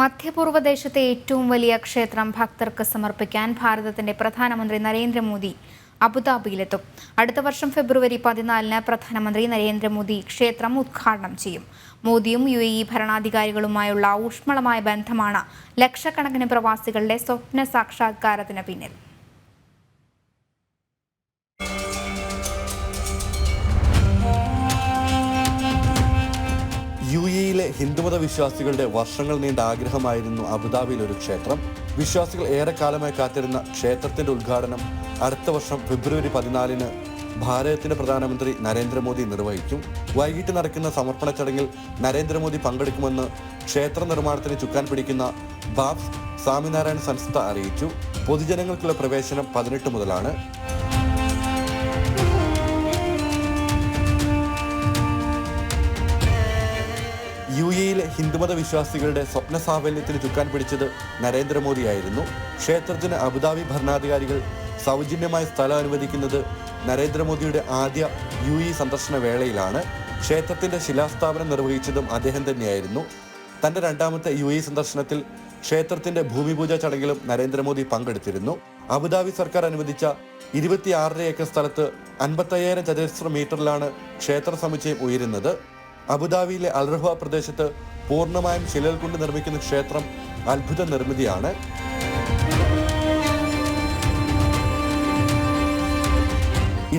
മധ്യപൂർവ്വദേശത്തെ ഏറ്റവും വലിയ ക്ഷേത്രം ഭക്തർക്ക് സമർപ്പിക്കാൻ ഭാരതത്തിന്റെ പ്രധാനമന്ത്രി നരേന്ദ്രമോദി അബുദാബിയിലെത്തും. അടുത്ത വർഷം ഫെബ്രുവരി 14-ന് പ്രധാനമന്ത്രി നരേന്ദ്രമോദി ക്ഷേത്രം ഉദ്ഘാടനം ചെയ്യും. മോദിയും UAE ഭരണാധികാരികളുമായുള്ള ഊഷ്മളമായ ബന്ധമാണ് ലക്ഷക്കണക്കിന് പ്രവാസികളുടെ സ്വപ്ന സാക്ഷാത്കാരത്തിന് പിന്നിൽ. UAE-യിലെ ഹിന്ദുമത വിശ്വാസികളുടെ വർഷങ്ങൾ നീണ്ട ആഗ്രഹമായിരുന്നു അബുദാബിയിൽ ഒരു ക്ഷേത്രം. വിശ്വാസികൾ ഏറെക്കാലമായി കാത്തിരുന്ന ക്ഷേത്രത്തിന്റെ ഉദ്ഘാടനം അടുത്ത വർഷം ഫെബ്രുവരി 14-ന് ഭാരതത്തിന്റെ പ്രധാനമന്ത്രി നരേന്ദ്രമോദി നിർവഹിക്കും. വൈകിട്ട് നടക്കുന്ന സമർപ്പണ ചടങ്ങിൽ നരേന്ദ്രമോദി പങ്കെടുക്കുമെന്ന് ക്ഷേത്ര നിർമ്മാണത്തിന് ചുക്കാൻ പിടിക്കുന്ന ബാബ്സ് സ്വാമിനാരായണ സംസ്ഥ അറിയിച്ചു. പൊതുജനങ്ങൾക്കുള്ള പ്രവേശനം 18 മുതലാണ്. UAE-യിലെ ഹിന്ദുമത വിശ്വാസികളുടെ സ്വപ്ന സാഫല്യത്തിന് ചുക്കാൻ പിടിച്ചത് നരേന്ദ്രമോദിയായിരുന്നു. ക്ഷേത്രത്തിന് അബുദാബി ഭരണാധികാരികൾ സൗജന്യമായ സ്ഥലം അനുവദിക്കുന്നത് നരേന്ദ്രമോദിയുടെ ആദ്യ UAE സന്ദർശന വേളയിലാണ്. ക്ഷേത്രത്തിന്റെ ശിലാസ്ഥാപനം നിർവഹിച്ചതും അദ്ദേഹം തന്നെയായിരുന്നു. തന്റെ രണ്ടാമത്തെ UAE സന്ദർശനത്തിൽ ക്ഷേത്രത്തിന്റെ ഭൂമിപൂജ ചടങ്ങിലും നരേന്ദ്രമോദി പങ്കെടുത്തിരുന്നു. അബുദാബി സർക്കാർ അനുവദിച്ച 26 ഏക്കർ സ്ഥലത്ത് 55,000 ചതുരശ്ര മീറ്ററിലാണ് ക്ഷേത്ര സമുച്ചയം ഉയരുന്നത്. അബുദാബിയിലെ അൽറഹ പ്രദേശത്ത് പൂർണ്ണമായും ശിലകൾ കൊണ്ട് നിർമ്മിക്കുന്ന ക്ഷേത്രം അത്ഭുത നിർമ്മിതിയാണ്.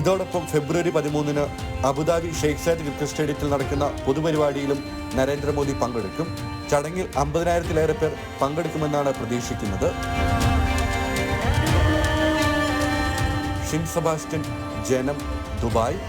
ഇതോടൊപ്പം ഫെബ്രുവരി 13-ന് അബുദാബി ഷെയ്ഖ് സായിദ് ക്രിക്കറ്റ് സ്റ്റേഡിയത്തിൽ നടക്കുന്ന പൊതുപരിപാടിയിലും നരേന്ദ്രമോദി പങ്കെടുക്കും. ചടങ്ങിൽ 50,000-ലേറെ പേർ പങ്കെടുക്കുമെന്നാണ് പ്രതീക്ഷിക്കുന്നത്. ഷിൻ സെബാസ്റ്റ്യൻ, ജനം, ദുബായ്.